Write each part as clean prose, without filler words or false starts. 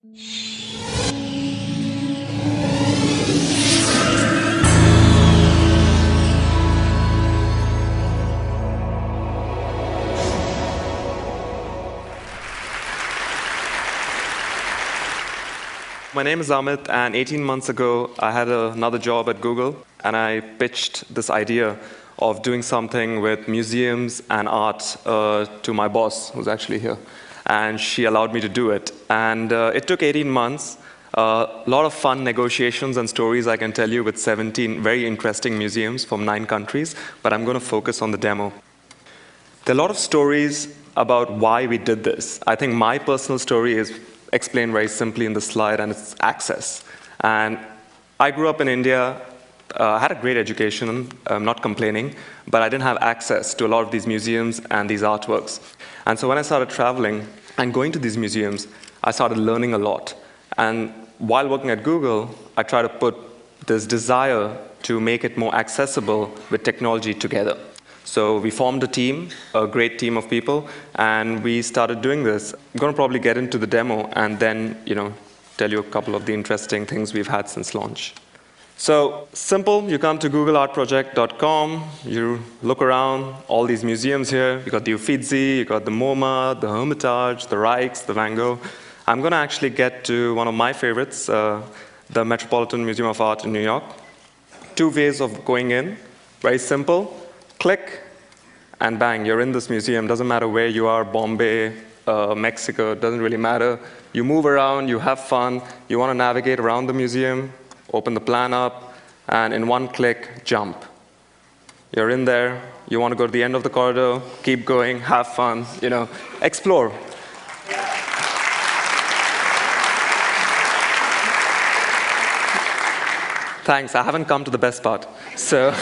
My name is Amit, and 18 months ago, I had another job at Google, and I pitched this idea of doing something with museums and art to my boss, who's actually here. And she allowed me to do it. And it took 18 months, a lot of fun negotiations and stories I can tell you with 17 very interesting museums from 9 countries, but I'm going to focus on the demo. There are a lot of stories about why we did this. I think my personal story is explained very simply in the slide, and it's access. And I grew up in India. I had a great education, I'm not complaining, but I didn't have access to a lot of these museums and these artworks. And so when I started traveling and going to these museums, I started learning a lot. And while working at Google, I tried to put this desire to make it more accessible with technology together. So we formed a team, a great team of people, and we started doing this. I'm going to probably get into the demo and then, tell you a couple of the interesting things we've had since launch. So simple, you come to googleartproject.com, you look around, all these museums here. You got the Uffizi, you got the MoMA, the Hermitage, the Rijks, the Van Gogh. I'm going to actually get to one of my favorites, the Metropolitan Museum of Art in New York. 2 ways of going in, very simple. Click, and bang, you're in this museum. Doesn't matter where you are, Bombay, Mexico, doesn't really matter. You move around, you have fun, you want to navigate around the museum, open the plan up, and in one click, jump. You're in there, you want to go to the end of the corridor, keep going, have fun, explore. Thanks, I haven't come to the best part. So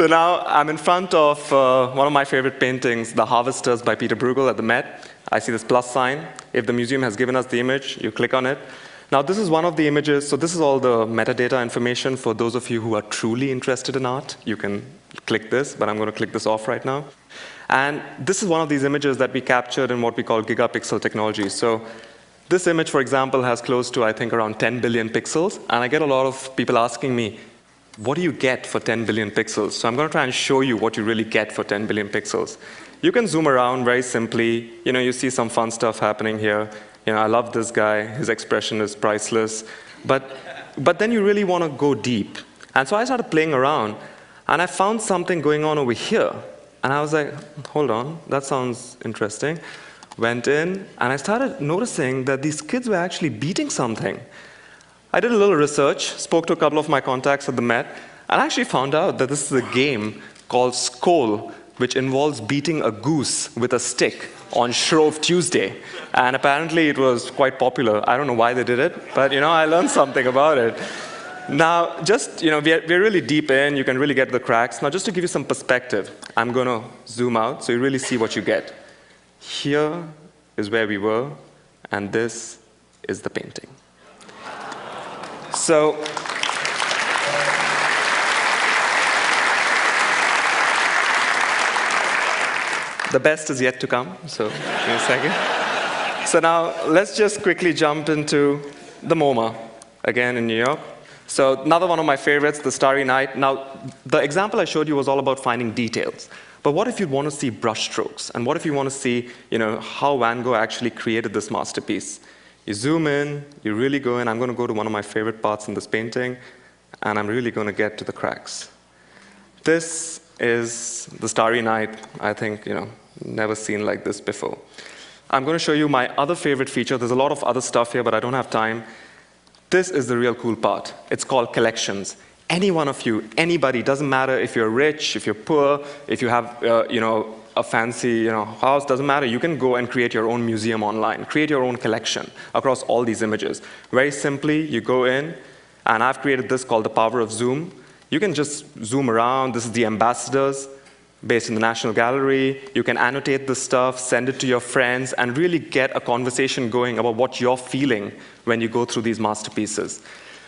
now I'm in front of one of my favorite paintings, The Harvesters by Peter Bruegel at the Met. I see this plus sign. If the museum has given us the image, you click on it. Now this is one of the images, so this is all the metadata information for those of you who are truly interested in art. You can click this, but I'm going to click this off right now. And this is one of these images that we captured in what we call gigapixel technology. So this image, for example, has close to, I think, around 10 billion pixels. And I get a lot of people asking me, what do you get for 10 billion pixels? So I'm going to try and show you what you really get for 10 billion pixels. You can zoom around very simply. You see some fun stuff happening here. I love this guy. His expression is priceless. But then you really want to go deep. And so I started playing around, and I found something going on over here. And I was like, hold on, that sounds interesting. Went in, and I started noticing that these kids were actually beating something. I did a little research, spoke to a couple of my contacts at the Met, and I actually found out that this is a game called Skål, which involves beating a goose with a stick on Shrove Tuesday. And apparently it was quite popular. I don't know why they did it, but I learned something about it. Now, just, we're really deep in, you can really get the cracks. Now, just to give you some perspective, I'm going to zoom out so you really see what you get. Here is where we were, and this is the painting. So, the best is yet to come, so give me a second. So now, let's just quickly jump into the MoMA, again in New York. So another one of my favorites, the Starry Night. Now, the example I showed you was all about finding details. But what if you want to see brushstrokes? And what if you want to see, how Van Gogh actually created this masterpiece? You zoom in, you really go in. I'm going to go to one of my favorite parts in this painting, and I'm really going to get to the cracks. This is the Starry Night. I think, never seen like this before. I'm going to show you my other favorite feature. There's a lot of other stuff here, but I don't have time. This is the real cool part. It's called collections. Any one of you, anybody, doesn't matter if you're rich, if you're poor, if you have, a fancy house, doesn't matter. You can go and create your own museum online, create your own collection across all these images. Very simply, you go in, and I've created this called the power of zoom. You can just zoom around. This is the ambassadors based in the National Gallery. You can annotate this stuff, send it to your friends, and really get a conversation going about what you're feeling when you go through these masterpieces.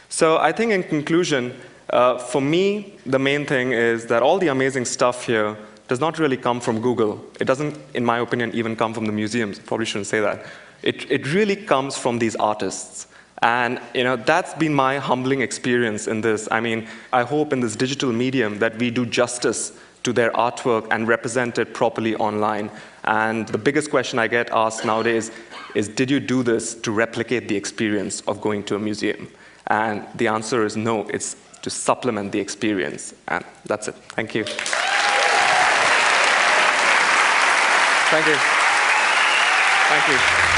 So I think in conclusion, for me, the main thing is that all the amazing stuff here does not really come from Google. It doesn't, in my opinion, even come from the museums. Probably shouldn't say that. It really comes from these artists. And that's been my humbling experience in this. I mean, I hope in this digital medium that we do justice to their artwork and represent it properly online. And the biggest question I get asked nowadays is, did you do this to replicate the experience of going to a museum? And the answer is no, it's to supplement the experience. And that's it. Thank you. Thank you. Thank you.